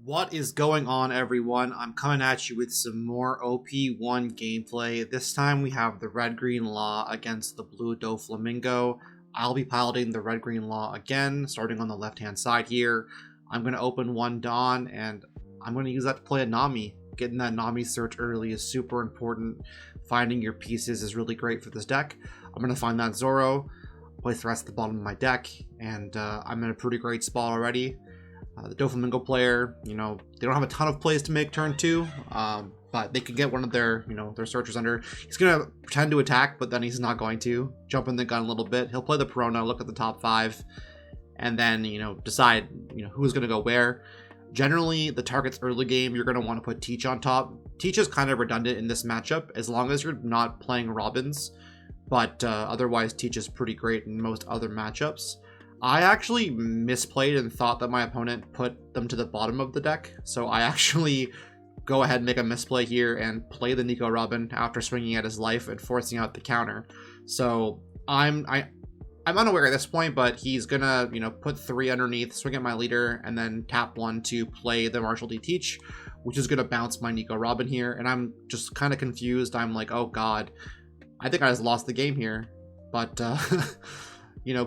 What is going on, everyone? I'm coming at you with some more OP01 gameplay. This time we have the red-green law against the blue Doflamingo. I'll be piloting the red-green law again, starting on the left-hand side here. I'm going to open one Dawn, and I'm going to use that to play a Nami. Getting that Nami search early is super important. Finding your pieces is really great for this deck. I'm going to find that Zoro, place the rest at the bottom of my deck, and I'm in a pretty great spot already. The Doflamingo player, they don't have a ton of plays to make turn 2, but they could get one of their, their searchers under. He's going to pretend to attack, but then he's not going to. Jump in the gun a little bit. He'll play the Perona, look at the top 5, and then, decide, who's going to go where. Generally, the target's early game, you're going to want to put Teach on top. Teach is kind of redundant in this matchup, as long as you're not playing Robins, but otherwise Teach is pretty great in most other matchups. I actually misplayed and thought that my opponent put them to the bottom of the deck, so I actually go ahead and make a misplay here and play the Nico Robin after swinging at his life and forcing out the counter. So I'm unaware at this point, but he's gonna put 3 underneath, swing at my leader, and then tap 1 to play the Marshall D Teach, which is gonna bounce my Nico Robin here, and I'm just kind of confused. I'm like, oh god, I think I just lost the game here, but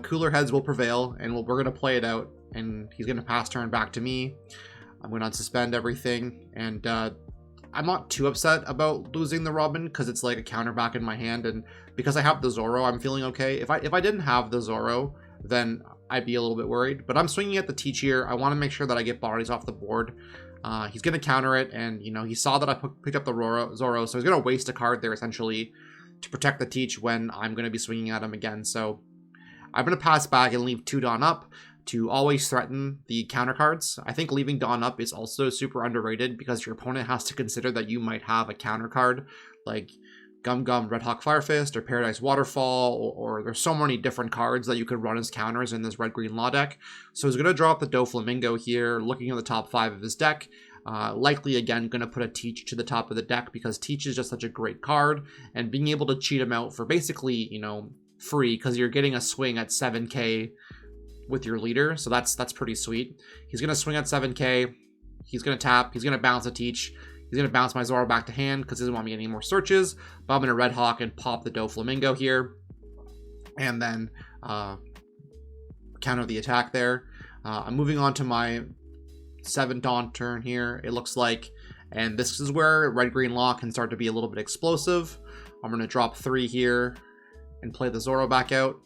cooler heads will prevail, and we're going to play it out, and he's going to pass turn back to me. I'm going to unsuspend everything, and I'm not too upset about losing the Robin, because it's like a counter back in my hand, and because I have the Zoro, I'm feeling okay. If I didn't have the Zoro, then I'd be a little bit worried, but I'm swinging at the Teach here. I want to make sure that I get bodies off the board. He's going to counter it, and, he saw that I picked up the Zoro, so he's going to waste a card there, essentially, to protect the Teach when I'm going to be swinging at him again, so I'm going to pass back and leave 2 Dawn up to always threaten the counter cards. I think leaving Dawn up is also super underrated because your opponent has to consider that you might have a counter card like Gum Gum Red Hawk Firefist or Paradise Waterfall, or there's so many different cards that you could run as counters in this red-green law deck. So he's going to drop the Doflamingo here, looking at the top 5 of his deck. Likely, again, going to put a Teach to the top of the deck because Teach is just such a great card, and being able to cheat him out for basically, free, because you're getting a swing at 7k with your leader, so that's pretty sweet. He's gonna swing at 7k, he's gonna tap, he's gonna bounce a Teach, he's gonna bounce my Zoro back to hand because he doesn't want me getting any more searches, but I'm gonna Red Hawk and pop the Doflamingo here, and then counter the attack there. I'm moving on to my 7 Dawn turn here, it looks like, and this is where red-green law can start to be a little bit explosive. I'm gonna drop 3 here and play the Zoro back out,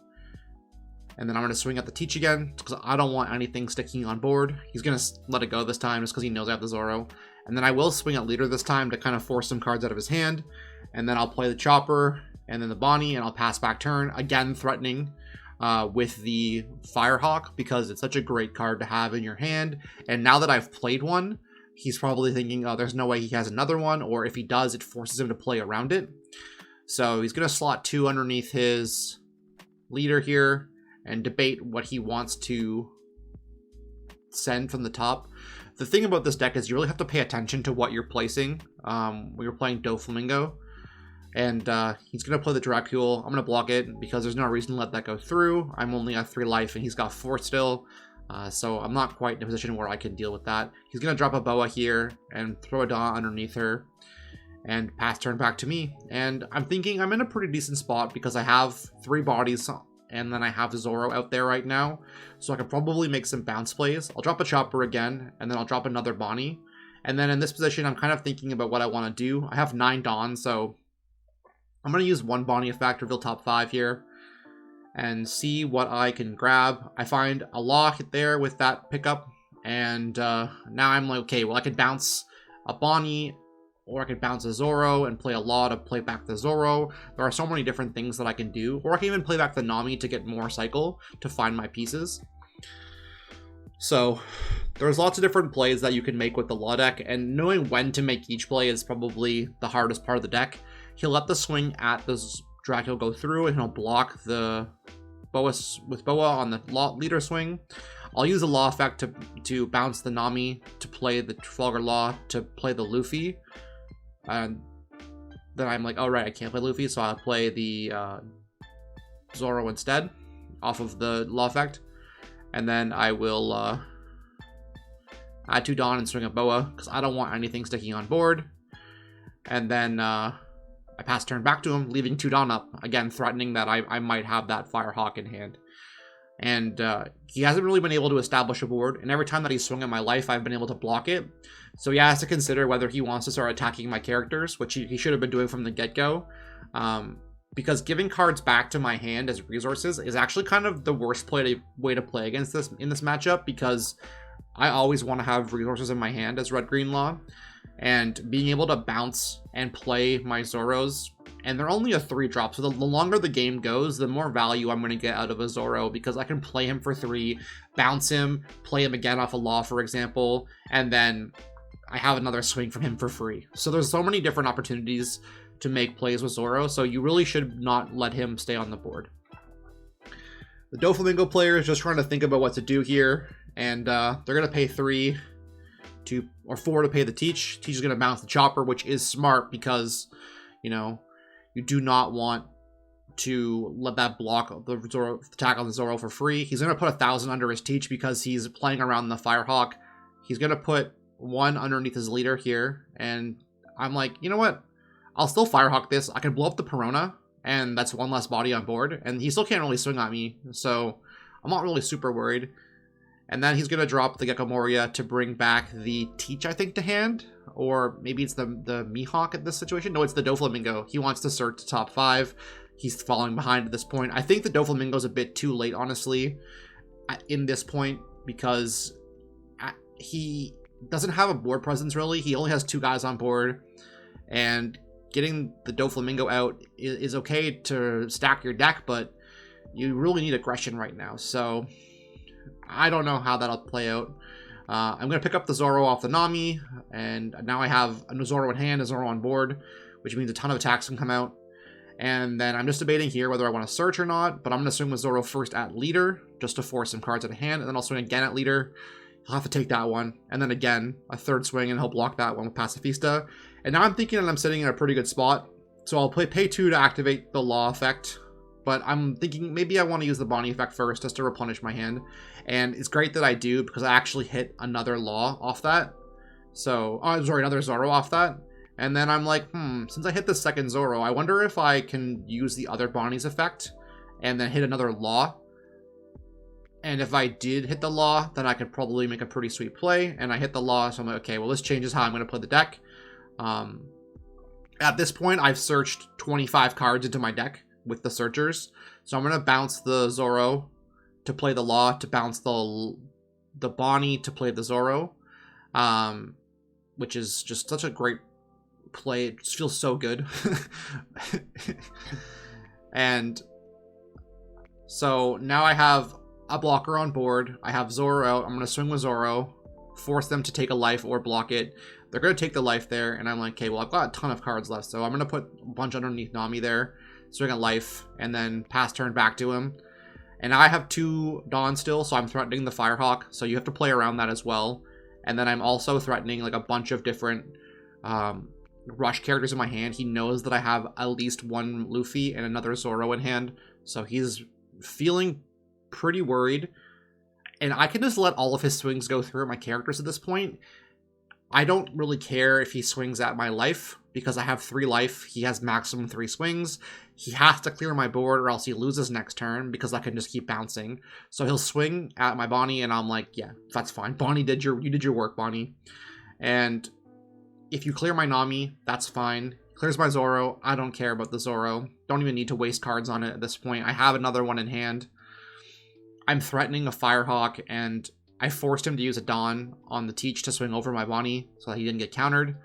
and then I'm going to swing at the Teach again because I don't want anything sticking on board. He's going to let it go this time just because he knows I have the Zoro, and then I will swing at leader this time to kind of force some cards out of his hand, and then I'll play the Chopper and then the Bonnie, and I'll pass back turn, again threatening with the Firehawk because it's such a great card to have in your hand, and now that I've played one, he's probably thinking, oh, there's no way he has another one, or if he does, it forces him to play around it. So he's going to slot 2 underneath his leader here and debate what he wants to send from the top. The thing about this deck is you really have to pay attention to what you're placing when you're playing Doflamingo. And he's going to play the Dracule. I'm going to block it because there's no reason to let that go through. I'm only at 3 life and he's got 4 still. So I'm not quite in a position where I can deal with that. He's going to drop a Boa here and throw a Dawn underneath her and pass turn back to me, and I'm thinking I'm in a pretty decent spot because I have 3 bodies and then I have Zoro out there right now, so I can probably make some bounce plays. I'll drop a Chopper again, and then I'll drop another Bonnie, and then in this position I'm kind of thinking about what I want to do. I have 9 Dawn, so I'm going to use 1 Bonnie effect, reveal top 5 here, and see what I can grab. I find a lock there with that pickup, and now I'm like, okay, well I could bounce a Bonnie, or I could bounce a Zoro and play a Law to play back the Zoro. There are so many different things that I can do. Or I can even play back the Nami to get more cycle to find my pieces. So there's lots of different plays that you can make with the Law deck, and knowing when to make each play is probably the hardest part of the deck. He'll let the swing at the Dracula go through, and he'll block the Boa with Boa on the leader swing. I'll use a Law effect to bounce the Nami to play the Trafalgar Law to play the Luffy. And then I'm like, oh right, I can't play Luffy, so I'll play the Zoro instead, off of the Law effect. And then I will add 2 Dawn and swing a Boa, because I don't want anything sticking on board. And then I pass turn back to him, leaving 2 Dawn up, again threatening that I might have that Firehawk in hand. And he hasn't really been able to establish a board, and every time that he's swung at my life, I've been able to block it. So he has to consider whether he wants to start attacking my characters, which he should have been doing from the get-go. Because giving cards back to my hand as resources is actually kind of the worst way to play against this in this matchup, because I always want to have resources in my hand as Red-Green Law, and being able to bounce and play my Zoros, and they're only a 3-drop, so the longer the game goes, the more value I'm going to get out of a Zoro, because I can play him for 3, bounce him, play him again off a Law, for example, and then I have another swing from him for free. So there's so many different opportunities to make plays with Zoro, so you really should not let him stay on the board. The Doflamingo player is just trying to think about what to do here, and they're going to pay 3 or 4 to pay the Teach. Teach is going to bounce the Chopper, which is smart because, you know, you do not want to let that block the Zoro attack on the Zoro for free. He's going to put 1,000 under his Teach because he's playing around the Firehawk. He's going to put 1 underneath his leader here, and I'm like, you know what? I'll still Firehawk this. I can blow up the Perona, and that's 1 less body on board, and he still can't really swing at me, so I'm not really super worried. And then he's going to drop the Gecko Moria to bring back the Teach, I think, to hand. Or maybe it's the Mihawk at this situation. No, it's the Doflamingo. He wants to search the top 5. He's falling behind at this point. I think the Doflamingo's a bit too late, honestly, in this point, because he doesn't have a board presence, really. He only has 2 guys on board, and getting the Doflamingo out is okay to stack your deck, but you really need aggression right now, so I don't know how that'll play out. I'm going to pick up the Zoro off the Nami, and now I have a Zoro in hand, a Zoro on board, which means a ton of attacks can come out. And then I'm just debating here whether I want to search or not, but I'm going to swing with Zoro first at leader, just to force some cards out of hand, and then I'll swing again at leader. He'll have to take that one, and then again, a 3rd swing, and he'll block that one with Pacifista. And now I'm thinking that I'm sitting in a pretty good spot, so I'll pay 2 to activate the Law effect, but I'm thinking maybe I want to use the Bonnie effect first, just to replenish my hand. And it's great that I do, because I actually hit another Law off that. So, sorry, another Zoro off that. And then I'm like, since I hit the 2nd Zoro, I wonder if I can use the other Bonnie's effect and then hit another Law. And if I did hit the Law, then I could probably make a pretty sweet play. And I hit the Law, so I'm like, okay, well, this changes how I'm going to play the deck. At this point, I've searched 25 cards into my deck with the searchers. So I'm going to bounce the Zoro to play the Law, to bounce the Bonnie to play the Zoro, which is just such a great play. It just feels so good. And so now I have a blocker on board. I have Zoro out. I'm going to swing with Zoro, force them to take a life or block it. They're going to take the life there, and I'm like, okay, well, I've got a ton of cards left, so I'm going to put a bunch underneath Nami there, swing a life, and then pass turn back to him. And I have 2 Dawn still, so I'm threatening the Firehawk, so you have to play around that as well. And then I'm also threatening like a bunch of different rush characters in my hand. He knows that I have at least 1 Luffy and another Zoro in hand, so he's feeling pretty worried. And I can just let all of his swings go through my characters at this point. I don't really care if he swings at my life, because I have 3 life. He has maximum 3 swings. He has to clear my board or else he loses next turn, because I can just keep bouncing. So he'll swing at my Bonnie, and I'm like, yeah, that's fine. Bonnie, you did your work, Bonnie. And if you clear my Nami, that's fine. Clears my Zoro. I don't care about the Zoro. Don't even need to waste cards on it at this point. I have another one in hand. I'm threatening a Firehawk, and I forced him to use a Dawn on the Teach to swing over my Bonnie so that he didn't get countered,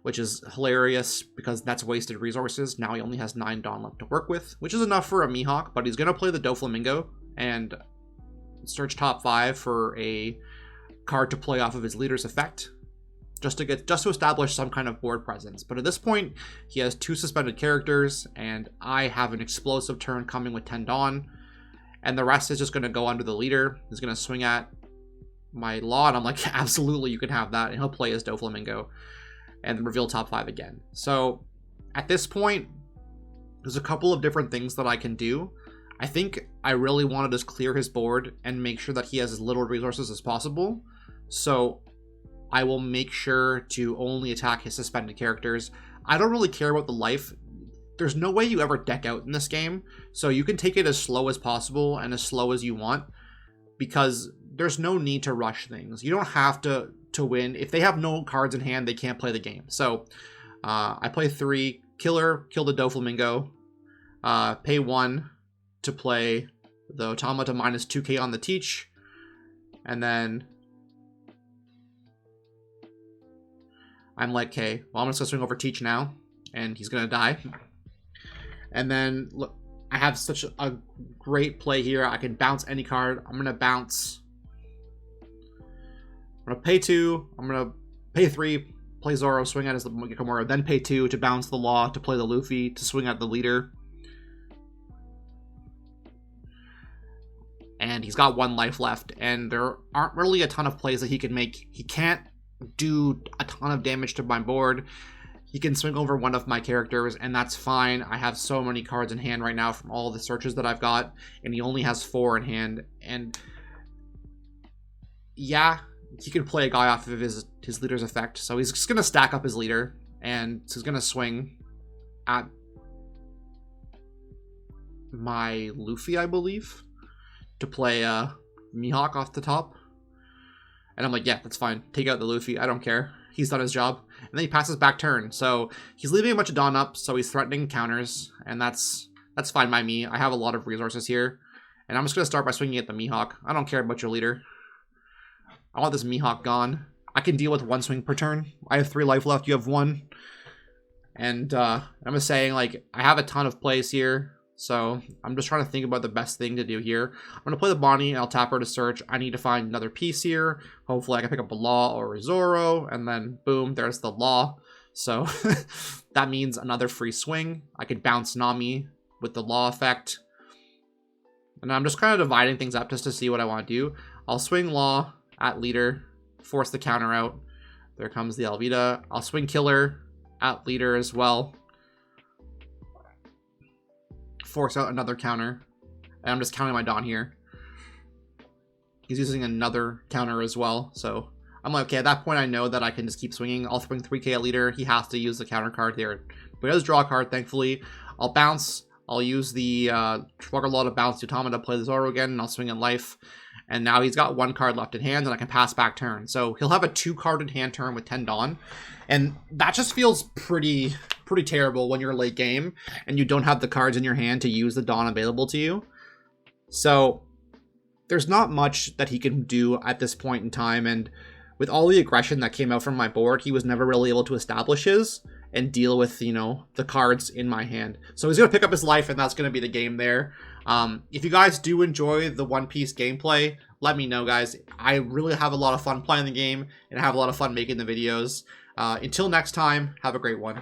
which is hilarious because that's wasted resources. Now he only has 9 Dawn left to work with, which is enough for a Mihawk, but he's going to play the Doflamingo and search top 5 for a card to play off of his leader's effect, just to establish some kind of board presence. But at this point, he has 2 suspended characters, and I have an explosive turn coming with 10 Dawn. And the rest is just going to go under the leader. He's going to swing at my Law, and I'm like, absolutely, you can have that. And he'll play his Doflamingo and reveal top 5 again. So at this point, there's a couple of different things that I can do. I think I really want to just clear his board and make sure that he has as little resources as possible. So I will make sure to only attack his suspended characters. I don't really care about the life. There's no way you ever deck out in this game, so you can take it as slow as possible and as slow as you want, because there's no need to rush things. You don't have to win. If they have no cards in hand, they can't play the game. So I play 3, Killer, kill the Doflamingo, pay 1 to play the Automata minus 2k on the Teach, and then I'm like, okay, well, I'm just gonna swing over Teach now, and he's gonna die. And then, look, I have such a great play here. I can bounce any card. I'm gonna bounce. I'm gonna pay 2. I'm gonna pay 3, play Zoro, swing at his Gikomura, then pay 2 to bounce the Law, to play the Luffy, to swing at the leader. And he's got 1 life left, and there aren't really a ton of plays that he can make. He can't do a ton of damage to my board. He can swing over one of my characters, and that's fine. I have so many cards in hand right now from all the searches that I've got, and he only has 4 in hand. And yeah, he can play a guy off of his leader's effect. So he's just going to stack up his leader, and he's going to swing at my Luffy, I believe, to play Mihawk off the top. And I'm like, yeah, that's fine. Take out the Luffy. I don't care. He's done his job. And then he passes back turn. So he's leaving a bunch of Dawn up, so he's threatening counters, and that's fine by me. I have a lot of resources here. And I'm just going to start by swinging at the Mihawk. I don't care about your leader. I want this Mihawk gone. I can deal with 1 swing per turn. I have 3 life left. You have 1. And I'm just saying, like, I have a ton of plays here. So I'm just trying to think about the best thing to do here. I'm going to play the Bonnie, and I'll tap her to search. I need to find another piece here. Hopefully I can pick up a Law or a Zoro, and then boom, there's the Law. So that means another free swing. I could bounce Nami with the Law effect. And I'm just kind of dividing things up just to see what I want to do. I'll swing Law at leader, force the counter out. There comes the Alvida. I'll swing Killer at leader as well, force out another counter, and I'm just counting my Dawn here. He's using another counter as well, so I'm like, okay, at that point I know that I can just keep swinging. I'll swing 3k at leader. He has to use the counter card there, but he does draw a card, thankfully. I'll bounce. I'll use the Trafalgar Law to bounce the Automata, play the Zoro again, and I'll swing in life. And now he's got 1 card left in hand, and I can pass back turn. So he'll have a 2-card in hand turn with 10 Dawn. And that just feels pretty terrible when you're late game and you don't have the cards in your hand to use the Dawn available to you. So there's not much that he can do at this point in time. And with all the aggression that came out from my board, he was never really able to establish his and deal with, you know, the cards in my hand. So he's going to pick up his life, and that's going to be the game there. If you guys do enjoy the One Piece gameplay, let me know, guys. I really have a lot of fun playing the game, and I have a lot of fun making the videos. Until next time, have a great one.